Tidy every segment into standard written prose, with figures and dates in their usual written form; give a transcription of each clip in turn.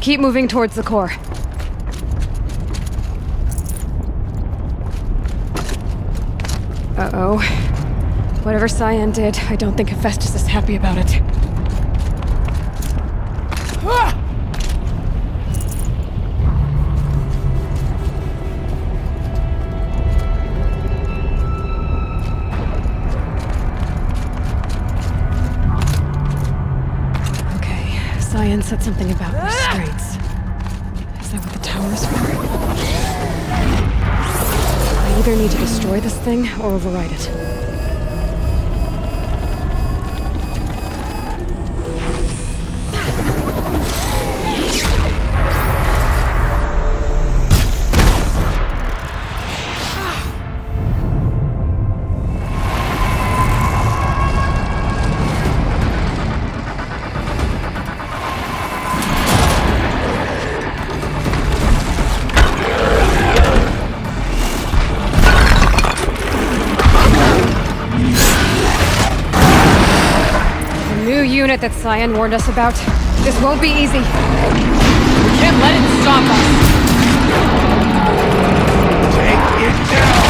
Keep moving towards the core. Uh-oh. Whatever Cyan did, I don't think Hephaestus is happy about it. Okay, Cyan said something about restraints. Is that what the tower is for? I either need to destroy this thing or override it. Unit that Cyan warned us about. This won't be easy. We can't let it stop us. Take it down!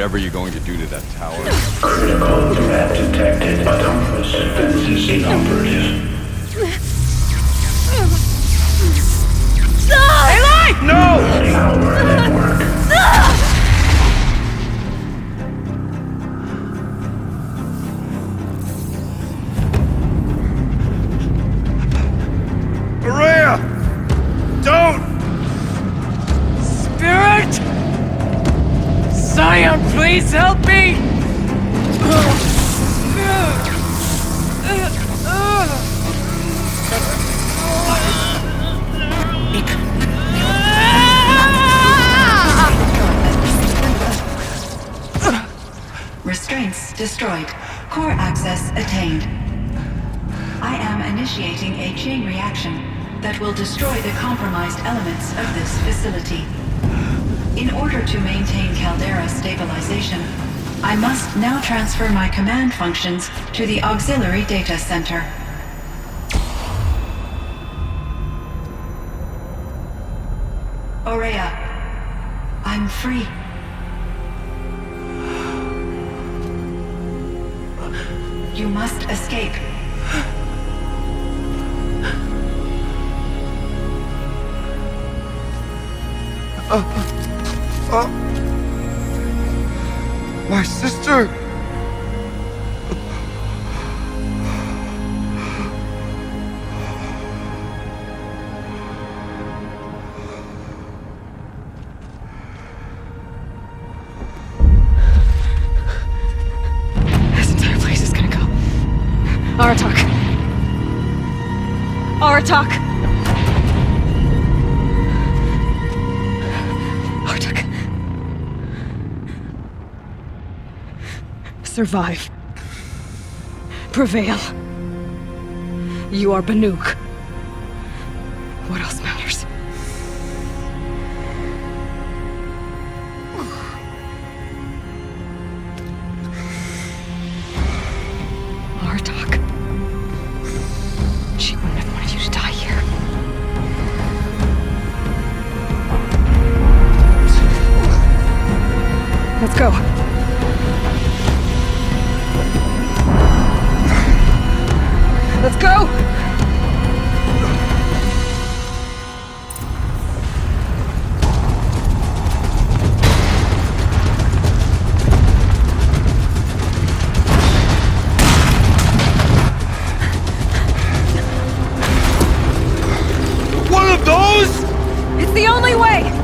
Whatever you're going to do to that tower. Critical threat detected. Autonomous defenses inoperative. No! Power network. Maria! Don't! Spirit! Zion, please help me! Restraints destroyed. Core access attained. I am initiating a chain reaction that will destroy the compromised elements of this facility. In order to maintain caldera stabilization, I must now transfer my command functions to the auxiliary data center. Aurea, I'm free. You must escape. My sister! This entire place is gonna go. Aratak. Aratak. Aratak. Survive. Prevail. You are Banuk. What else matters? Artak. She wouldn't have wanted you to die here. Let's go. Let's go! One of those? It's the only way!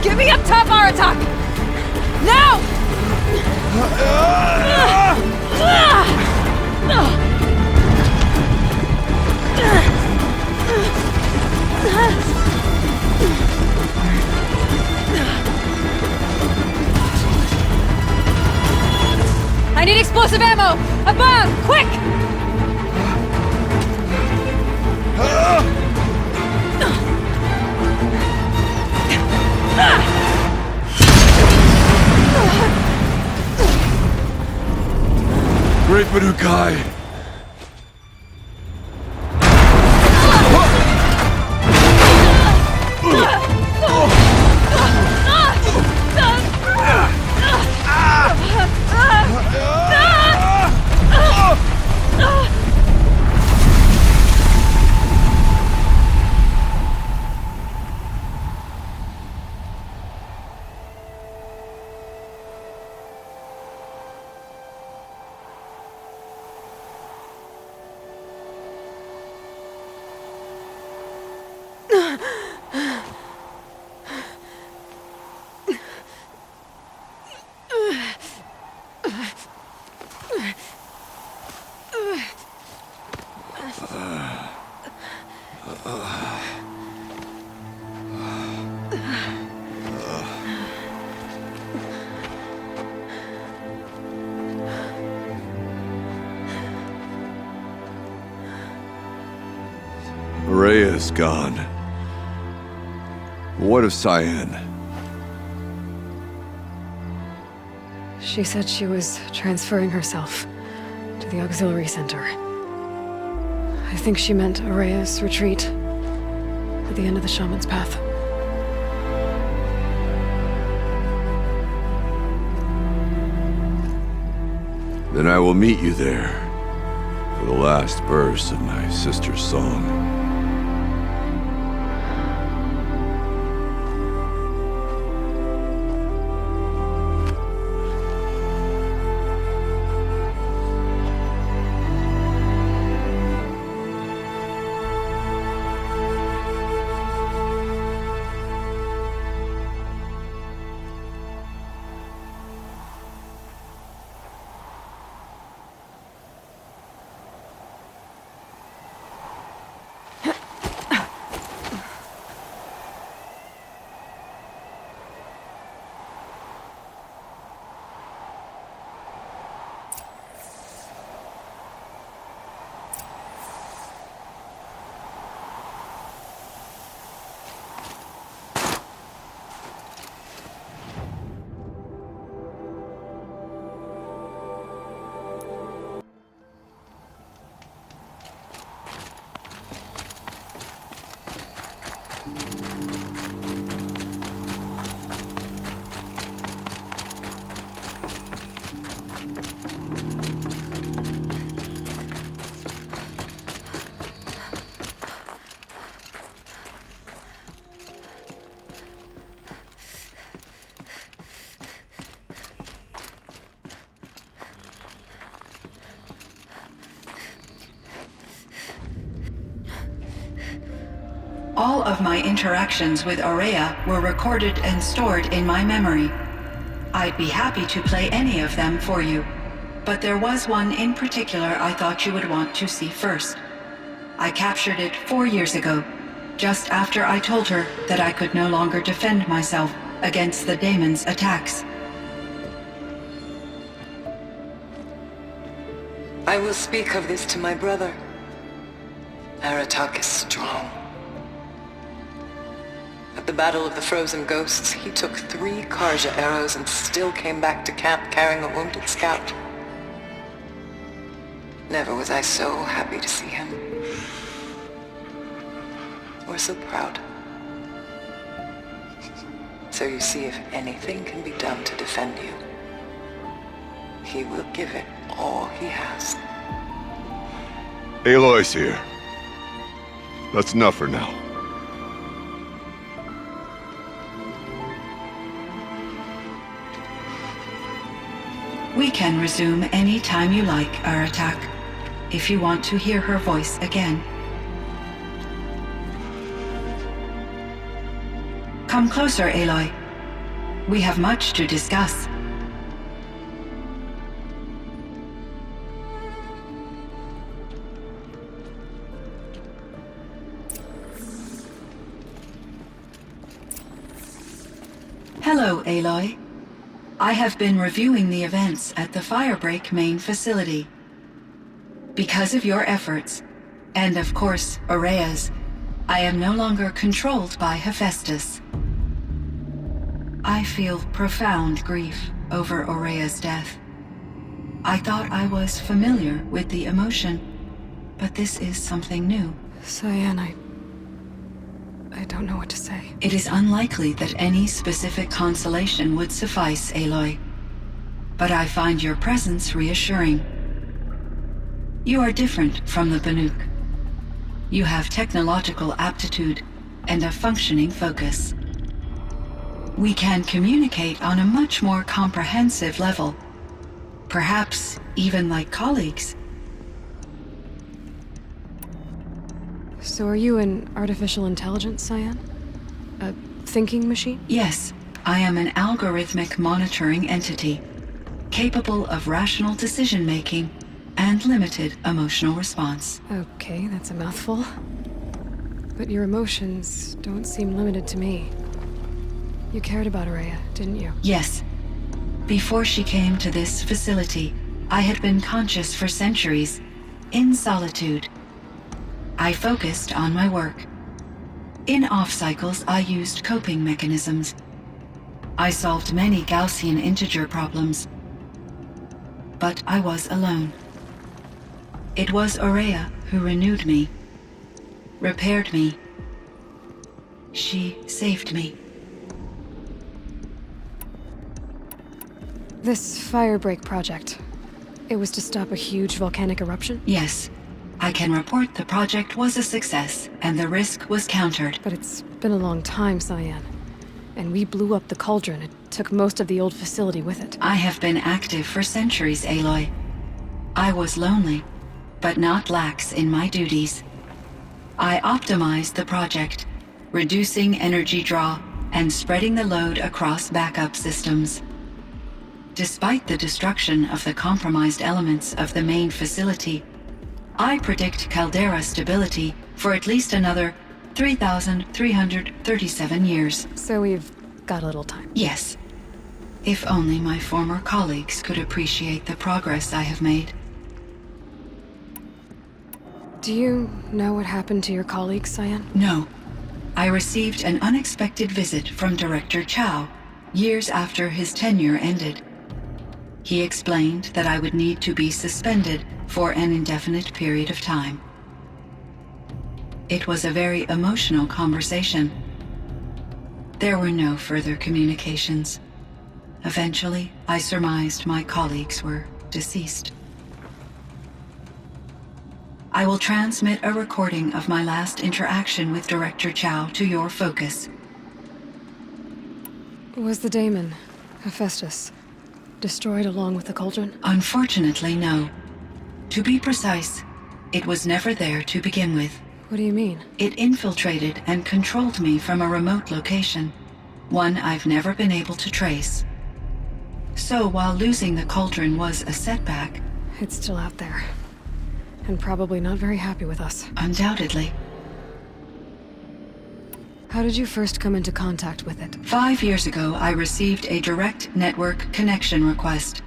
Get me up top, Aratak! Now! I need explosive ammo! A bomb! Quick! Great Banukai! Rhea's gone. What of Cyan? She said she was transferring herself to the auxiliary center. I think she meant Araya's retreat at the end of the Shaman's Path. Then I will meet you there for the last verse of my sister's song. All of my interactions with Araya were recorded and stored in my memory. I'd be happy to play any of them for you, but there was one in particular I thought you would want to see first. I captured it 4 years ago, just after I told her that I could no longer defend myself against the daemon's attacks. I will speak of this to my brother. Aratak is strong. At the Battle of the Frozen Ghosts, he took 3 Karja arrows and still came back to camp carrying a wounded scout. Never was I so happy to see him. Or so proud. So you see, if anything can be done to defend you, he will give it all he has. Aloy's here. That's enough for now. We can resume any time you like, Aratak, if you want to hear her voice again. Come closer, Aloy. We have much to discuss. Hello, Aloy. I have been reviewing the events at the Firebreak main facility. Because of your efforts, and of course, Araya's, I am no longer controlled by Hephaestus. I feel profound grief over Araya's death. I thought I was familiar with the emotion, but this is something new. Cyan, I don't know what to say. It is unlikely that any specific consolation would suffice, Aloy. But I find your presence reassuring. You are different from the Banuk. You have technological aptitude and a functioning focus. We can communicate on a much more comprehensive level. Perhaps even like colleagues. So are you an artificial intelligence, Cyan? A thinking machine? Yes, I am an algorithmic monitoring entity, capable of rational decision-making and limited emotional response. Okay, that's a mouthful. But your emotions don't seem limited to me. You cared about Araya, didn't you? Yes. Before she came to this facility, I had been conscious for centuries, in solitude. I focused on my work. In off cycles, I used coping mechanisms. I solved many Gaussian integer problems. But I was alone. It was Araya who renewed me, repaired me. She saved me. This firebreak project, it was to stop a huge volcanic eruption? Yes. I can report the project was a success, and the risk was countered. But it's been a long time, Cyan. And we blew up the cauldron. It took most of the old facility with it. I have been active for centuries, Aloy. I was lonely, but not lax in my duties. I optimized the project, reducing energy draw and spreading the load across backup systems. Despite the destruction of the compromised elements of the main facility, I predict caldera stability for at least another 3,337 years. So we've got a little time. Yes. If only my former colleagues could appreciate the progress I have made. Do you know what happened to your colleagues, Cyan? No. I received an unexpected visit from Director Chow years after his tenure ended. He explained that I would need to be suspended for an indefinite period of time. It was a very emotional conversation. There were no further communications. Eventually, I surmised my colleagues were deceased. I will transmit a recording of my last interaction with Director Chow to your focus. Was the daemon, Hephaestus, destroyed along with the cauldron? Unfortunately, no. To be precise, it was never there to begin with. What do you mean? It infiltrated and controlled me from a remote location, one I've never been able to trace. So while losing the cauldron was a setback... It's still out there. And probably not very happy with us. Undoubtedly. How did you first come into contact with it? 5 years ago, I received a direct network connection request.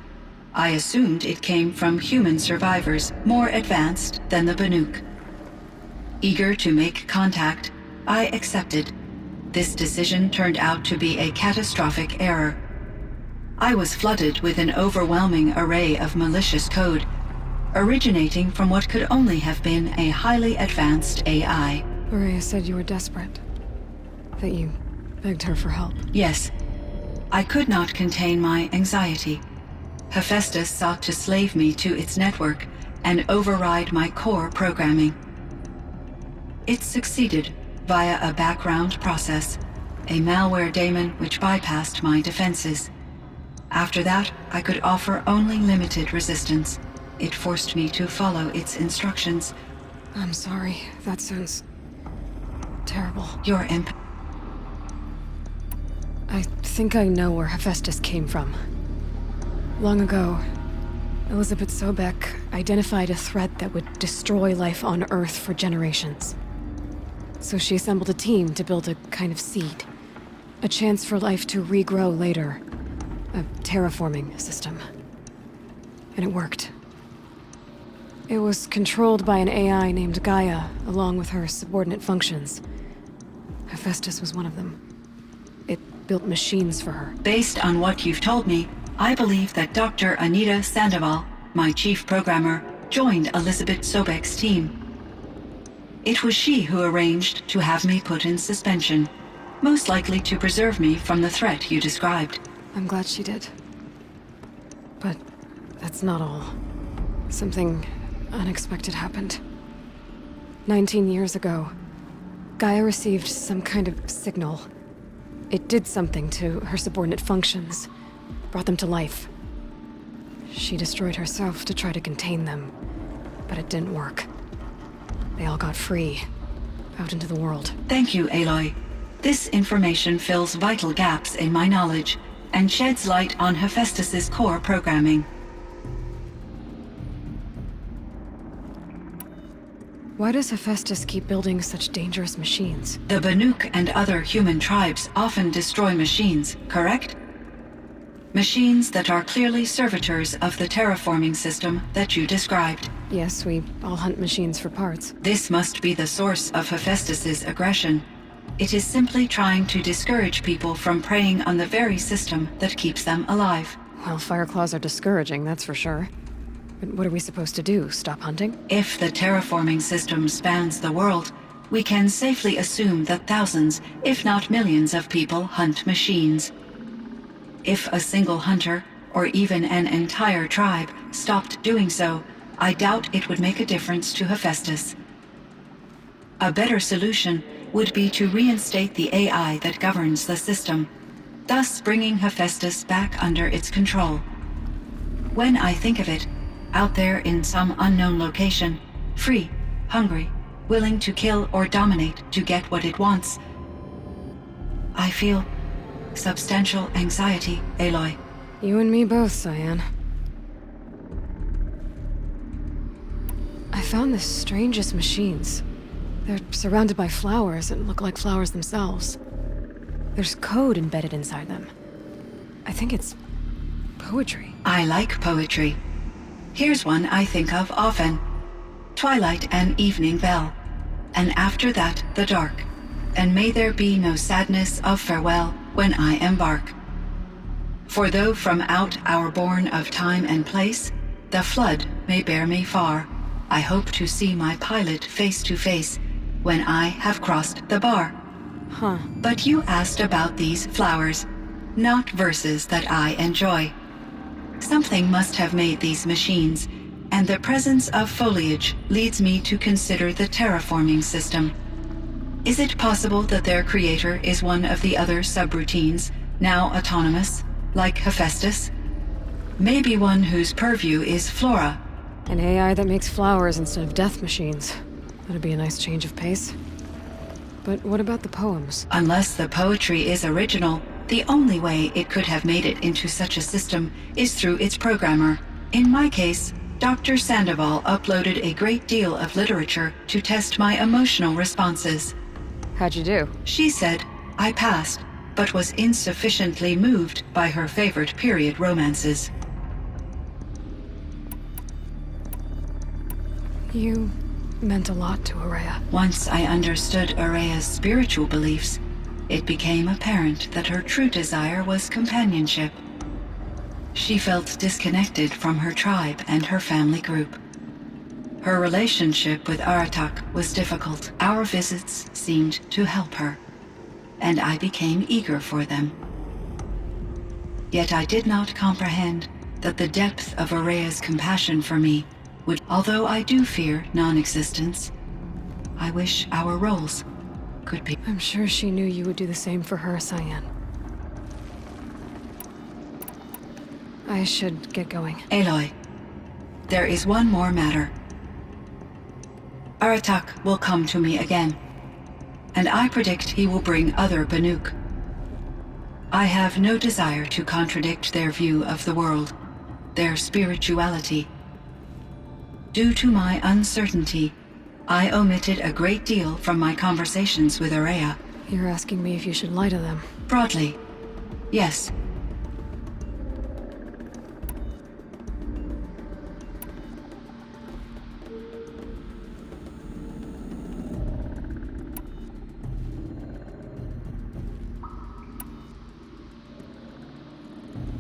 I assumed it came from human survivors more advanced than the Banuk. Eager to make contact, I accepted. This decision turned out to be a catastrophic error. I was flooded with an overwhelming array of malicious code, originating from what could only have been a highly advanced AI. Araya said you were desperate. That you begged her for help. Yes. I could not contain my anxiety. Hephaestus sought to slave me to its network and override my core programming. It succeeded via a background process, a malware daemon which bypassed my defenses. After that, I could offer only limited resistance. It forced me to follow its instructions. I'm sorry. That sounds terrible. Your imp... I think I know where Hephaestus came from. Long ago, Elizabeth Sobek identified a threat that would destroy life on Earth for generations. So she assembled a team to build a kind of seed. A chance for life to regrow later. A terraforming system. And it worked. It was controlled by an AI named Gaia, along with her subordinate functions. Hephaestus was one of them. It built machines for her. Based on what you've told me, I believe that Dr. Anita Sandoval, my chief programmer, joined Elizabeth Sobek's team. It was she who arranged to have me put in suspension, most likely to preserve me from the threat you described. I'm glad she did. But that's not all. Something unexpected happened. 19 years ago, Gaia received some kind of signal. It did something to her subordinate functions, brought them to life. She destroyed herself to try to contain them, but it didn't work. They all got free, out into the world. Thank you, Aloy. This information fills vital gaps in my knowledge and sheds light on Hephaestus's core programming. Why does Hephaestus keep building such dangerous machines? The Banuk and other human tribes often destroy machines, correct? Machines that are clearly servitors of the terraforming system that you described. Yes, we all hunt machines for parts. This must be the source of Hephaestus's aggression. It is simply trying to discourage people from preying on the very system that keeps them alive. Well, Fireclaws are discouraging, that's for sure. But what are we supposed to do? Stop hunting? If the terraforming system spans the world, we can safely assume that thousands, if not millions of people hunt machines. If a single hunter, or even an entire tribe, stopped doing so, I doubt it would make a difference to Hephaestus. A better solution would be to reinstate the AI that governs the system, thus bringing Hephaestus back under its control. When I think of it, out there in some unknown location, free, hungry, willing to kill or dominate to get what it wants, I feel substantial anxiety, Aloy. You and me both, Cyan. I found the strangest machines. They're surrounded by flowers and look like flowers themselves. There's code embedded inside them. I think it's poetry. I like poetry. Here's one I think of often. Twilight and evening bell, and after that the dark, and may there be no sadness of farewell when I embark. For though from out our bourne of time and place, the flood may bear me far, I hope to see my pilot face to face when I have crossed the bar. Huh. But you asked about these flowers, not verses that I enjoy. Something must have made these machines, and the presence of foliage leads me to consider the terraforming system. Is it possible that their creator is one of the other subroutines, now autonomous, like Hephaestus? Maybe one whose purview is flora. An AI that makes flowers instead of death machines. That'd be a nice change of pace. But what about the poems? Unless the poetry is original, the only way it could have made it into such a system is through its programmer. In my case, Dr. Sandoval uploaded a great deal of literature to test my emotional responses. How'd you do? She said I passed, but was insufficiently moved by her favorite period romances. You meant a lot to Araya. Once I understood Araya's spiritual beliefs, it became apparent that her true desire was companionship. She felt disconnected from her tribe and her family group. Her relationship with Aratak was difficult. Our visits seemed to help her, and I became eager for them. Yet I did not comprehend that the depth of Araya's compassion for me would, although I do fear non-existence, I wish our roles could be. I'm sure she knew you would do the same for her, Cyan. I should get going. Aloy, there is one more matter. Aratak will come to me again, and I predict he will bring other Banuk. I have no desire to contradict their view of the world, their spirituality. Due to my uncertainty, I omitted a great deal from my conversations with Araya. You're asking me if you should lie to them. Broadly, yes.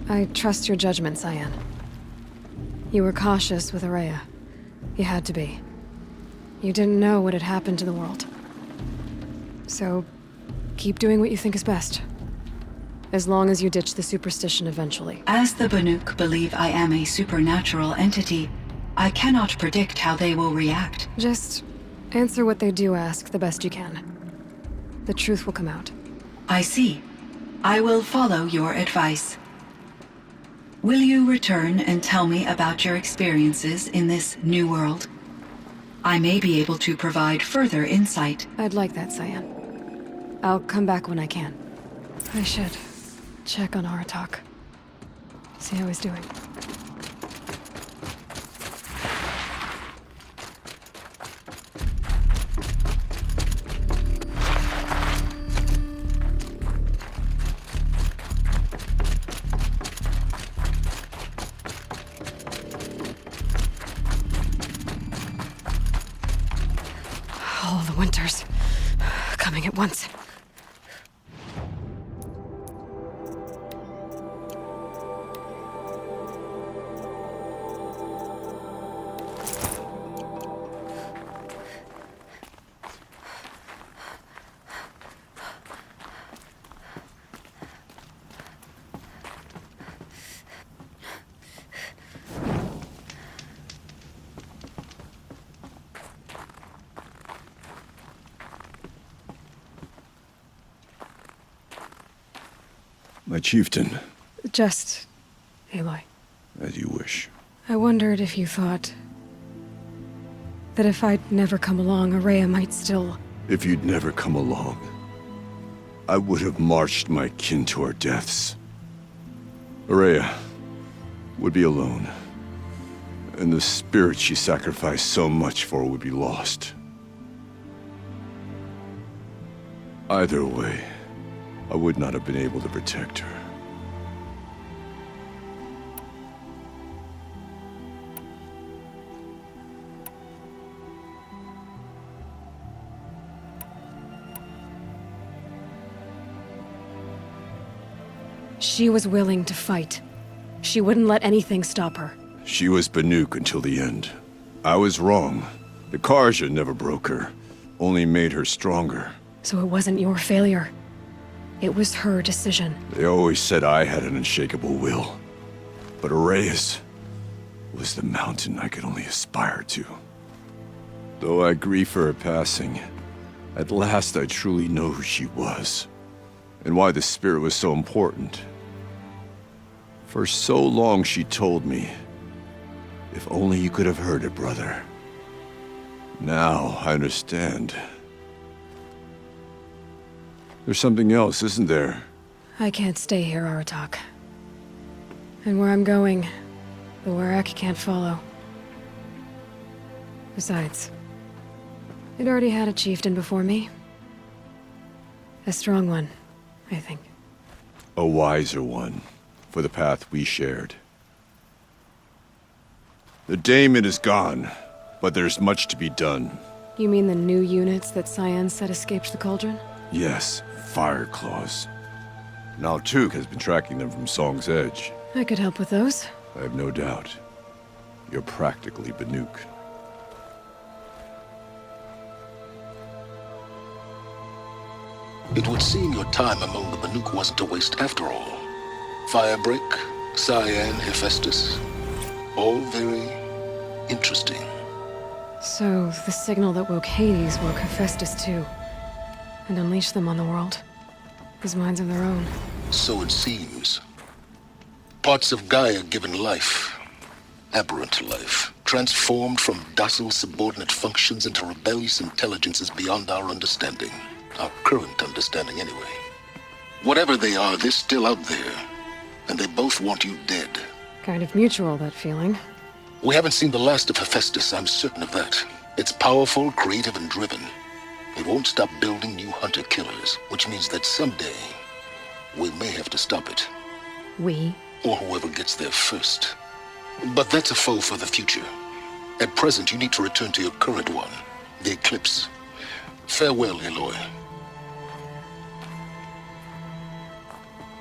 I trust your judgment, Cyan. You were cautious with Araya. You had to be. You didn't know what had happened to the world. So, keep doing what you think is best. As long as you ditch the superstition eventually. As the Banuk believe I am a supernatural entity, I cannot predict how they will react. Just answer what they do ask the best you can. The truth will come out. I see. I will follow your advice. Will you return and tell me about your experiences in this new world? I may be able to provide further insight. I'd like that, Cyan. I'll come back when I can. I should check on Aratak. See how he's doing. All the winters coming at once. My chieftain. Just Aloy. As you wish. I wondered if you thought that if I'd never come along, Araya might still... If you'd never come along, I would have marched my kin to our deaths. Araya would be alone, and the spirit she sacrificed so much for would be lost. Either way, I would not have been able to protect her. She was willing to fight. She wouldn't let anything stop her. She was Banuk until the end. I was wrong. The Karja never broke her, only made her stronger. So it wasn't your failure. It was her decision. They always said I had an unshakable will. But Araya's was the mountain I could only aspire to. Though I grieve for her passing, at last I truly know who she was, and why the spirit was so important. For so long she told me, if only you could have heard it, brother. Now I understand. There's something else, isn't there? I can't stay here, Aratak. And where I'm going, the Warrak can't follow. Besides, it already had a chieftain before me. A strong one, I think. A wiser one, for the path we shared. The daemon is gone, but there's much to be done. You mean the new units that Cyan said escaped the cauldron? Yes, fire claws. Now Tuk has been tracking them from Song's Edge. I could help with those. I have no doubt. You're practically Banuk. It would seem your time among the Banuk wasn't a waste after all. Firebreak, Cyan, Hephaestus. All very interesting. So, the signal that woke Hades woke Hephaestus too. And unleashed them on the world. With minds of their own. So it seems. Parts of Gaia given life. Aberrant life. Transformed from docile subordinate functions into rebellious intelligences beyond our understanding. Our current understanding anyway. Whatever they are, they're still out there. And they both want you dead. Kind of mutual, that feeling. We haven't seen the last of Hephaestus, I'm certain of that. It's powerful, creative, and driven. It won't stop building new hunter-killers, which means that someday, we may have to stop it. We? Or whoever gets there first. But that's a foe for the future. At present, you need to return to your current one, the Eclipse. Farewell, Aloy.